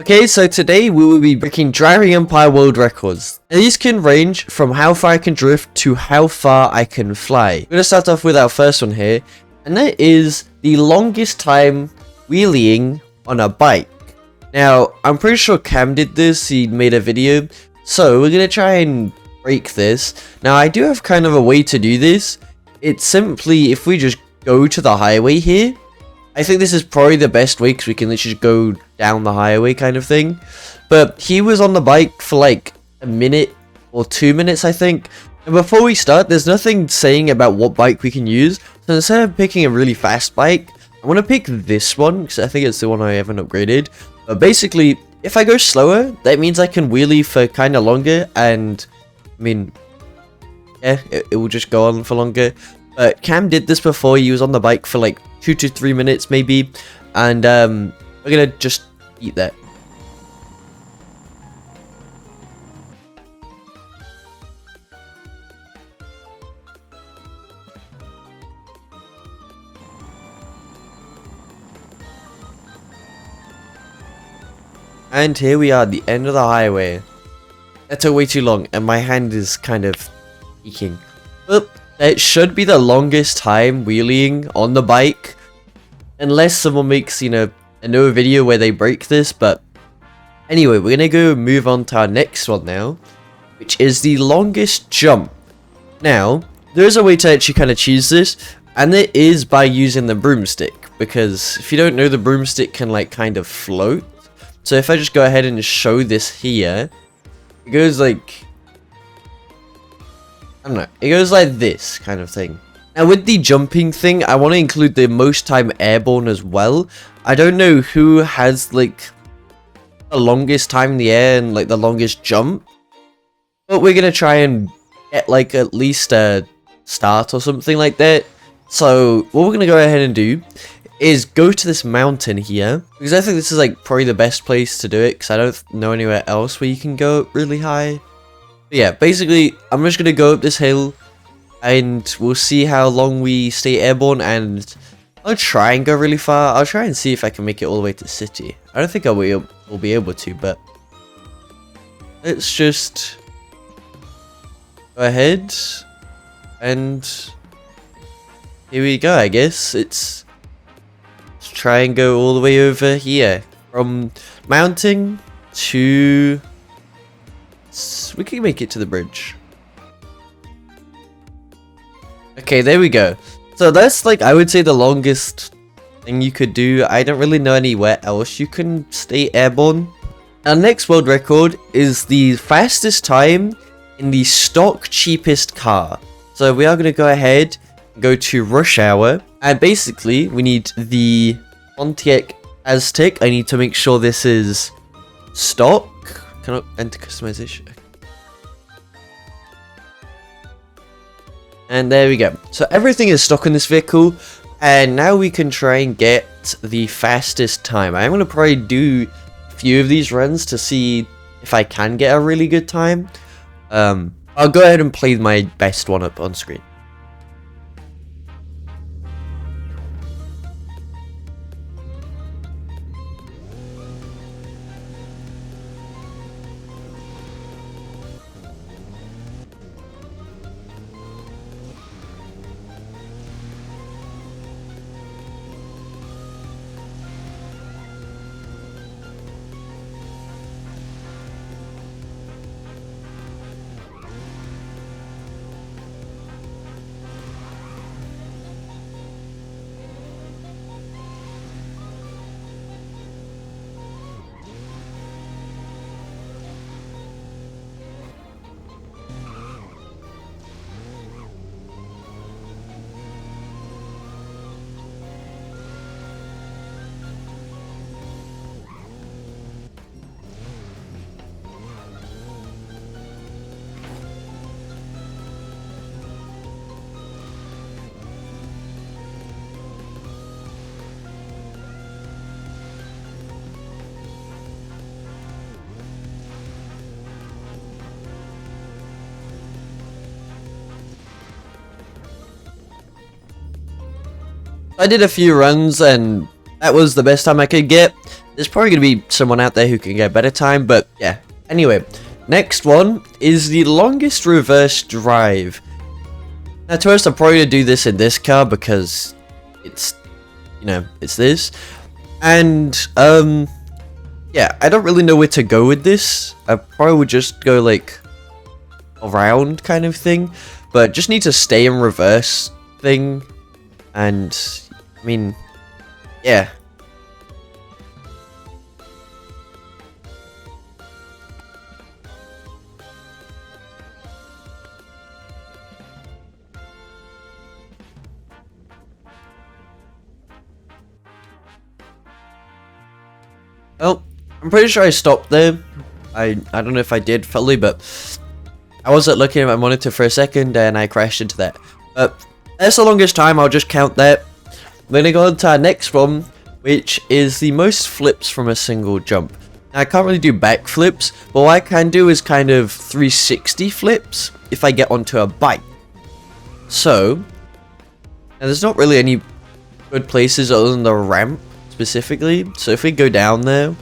Okay, so today we will be breaking Driving Empire world records. Now, these can range from how far I can drift to how far I can fly. We're going to start off with our first one here, and that is the longest time wheeling on a bike. Now, I'm pretty sure Cam did this, he made a video, so we're going to try and break this. Now, I do have kind of a way to do this. It's simply, if we just go to the highway here, I think this is probably the best way because we can literally just go down the highway kind of thing. But he was on the bike for like a minute or 2 minutes, I think. And before we start, there's nothing saying about what bike we can use. So instead of picking a really fast bike, I want to pick this one because I think it's the one I haven't upgraded. But basically, if I go slower, that means I can wheelie for kind of longer. And I mean, yeah, it will just go on for longer. But Cam did this before. He was on the bike for like 2 to 3 minutes maybe, and we're gonna just eat that. And here we are at the end of the highway. That took way too long and my hand is kind of aching. But it should be the longest time wheeling on the bike. Unless someone makes, another video where they break this. But anyway, we're going to go move on to our next one now. Which is the longest jump. Now, there is a way to actually kind of choose this. And it is by using the broomstick. Because if you don't know, the broomstick can like kind of float. So if I just go ahead and show this here. It goes like, I don't know, it goes like this kind of thing. Now with the jumping thing, I want to include the most time airborne as well. I don't know who has like the longest time in the air and like the longest jump. But we're going to try and get like at least a start or something like that. So what we're going to go ahead and do is go to this mountain here. Because I think this is like probably the best place to do it. Because I don't know anywhere else where you can go up really high. But yeah, basically, I'm just going to go up this hill. And we'll see how long we stay airborne. And I'll try and go really far. I'll try and see if I can make it all the way to the city. I don't think I will be able to, but let's just go ahead. And here we go, I guess. Let's try and go all the way over here. From mountain to... we can make it to the bridge. Okay, there we go. So that's like, I would say the longest thing you could do. I don't really know anywhere else you can stay airborne. Our next world record is the fastest time in the stock cheapest car. So we are going to go ahead and go to rush hour. And basically, we need the Pontiac Aztec. I need to make sure this is stock. Cannot enter customization. And there we go. So everything is stock in this vehicle. And now we can try and get the fastest time. I'm going to probably do a few of these runs to see if I can get a really good time. I'll go ahead and play my best one up on screen. I did a few runs and that was the best time I could get. there's probably going to be someone out there who can get better time, but yeah. Anyway, next one is the longest reverse drive. Now, to us, I'm probably going to do this in this car because it's, you know, it's this. And, yeah, I don't really know where to go with this. I probably would just go, like, around kind of thing. But just need to stay in reverse thing. And, I mean, yeah. Well, I'm pretty sure I stopped there. I don't know if I did fully, but I wasn't looking at my monitor for a second and I crashed into that. But that's the longest time, I'll just count that. We're gonna go on to our next one, which is the most flips from a single jump. Now, I can't really do backflips, but what I can do is kind of 360 flips if I get onto a bike. So, now there's not really any good places other than the ramp specifically. So if we go down there,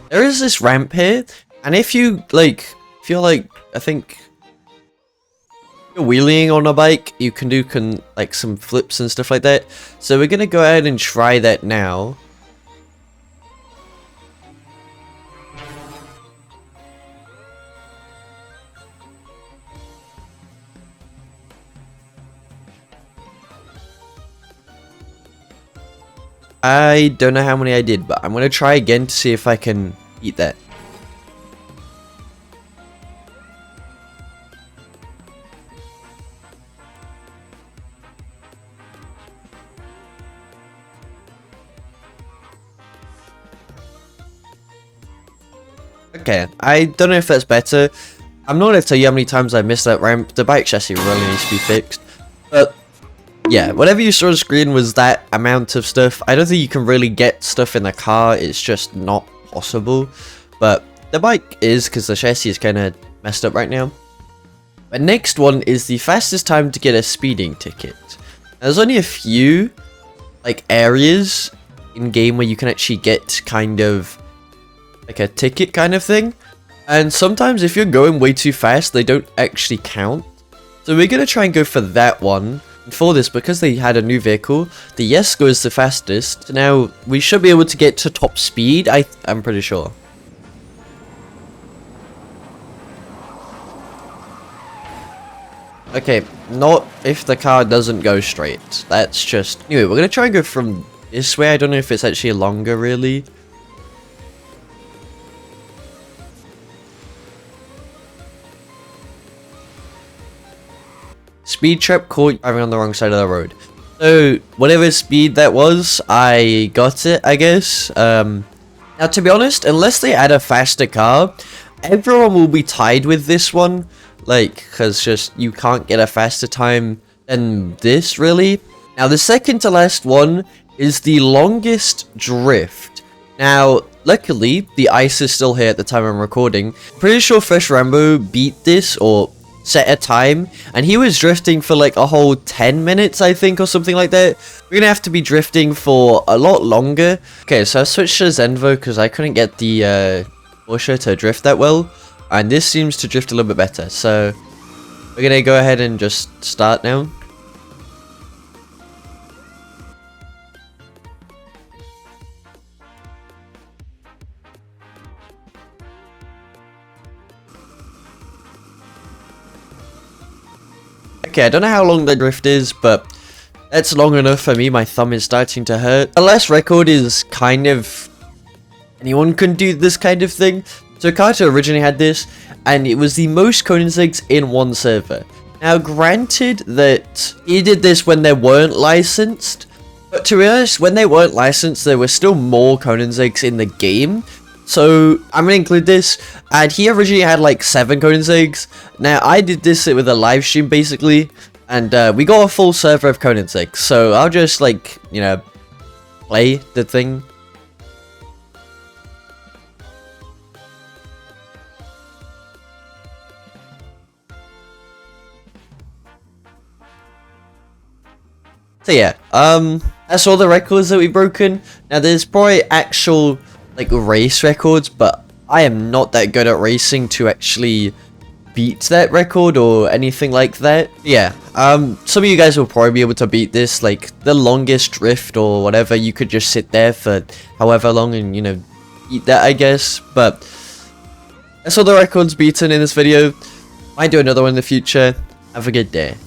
there is this ramp here, and if you feel like, I think you're wheeling on a bike, you can do like some flips and stuff like that. So we're gonna go ahead and try that now. I don't know how many I did, but I'm going to try again to see if I can beat that. Okay, I don't know if that's better. I'm not going to tell you how many times I missed that ramp. The bike chassis really needs to be fixed. But yeah, whatever you saw on the screen was that amount of stuff. I don't think you can really get stuff in the car. It's just not possible. But the bike is, because the chassis is kind of messed up right now. But next one is the fastest time to get a speeding ticket. Now, there's only a few like areas in game where you can actually get kind of like a ticket kind of thing. And sometimes if you're going way too fast, they don't actually count. So we're going to try and go for that one. And for this, because they had a new vehicle, the Yes goes the fastest. So now we should be able to get to top speed, I'm pretty sure. Okay, not if the car doesn't go straight. That's just... Anyway, we're going to try and go from this way. I don't know if it's actually longer, really. Speed trap caught driving on the wrong side of the road. So, whatever speed that was, I got it, I guess. Now, to be honest, unless they add a faster car, everyone will be tied with this one. Like, because just, you can't get a faster time than this, really. Now, the second to last one is the longest drift. Now, luckily, the ice is still here at the time I'm recording. Pretty sure Fresh Rambo beat this, or set a time, and he was drifting for like a whole 10 minutes, I think, or something like that. We're gonna have to be drifting for a lot longer. Okay, so I switched to Zenvo because I couldn't get the Porsche to drift that well, and this seems to drift a little bit better. So we're gonna go ahead and just start now. Okay, I don't know how long the drift is, but that's long enough for me. My thumb is starting to hurt. The last record is kind of... anyone can do this kind of thing. So Kato originally had this, and it was the most Koenigseggs in one server. Now, granted that he did this when they weren't licensed, but to be honest, when they weren't licensed, there were still more Koenigseggs in the game. So I'm gonna include this, and he originally had like 7 Koenigseggs. Now I did this with a live stream basically, and we got a full server of Koenigseggs. So I'll just like, you know, play the thing. So yeah, that's all the records that we've broken. Now there's probably actual like race records, but I am not that good at racing to actually beat that record or anything like that. Yeah, some of you guys will probably be able to beat this, like the longest drift or whatever. You could just sit there for however long and, you know, eat that, I guess. But that's all the records beaten in this video. Might do another one in the future. Have a good day.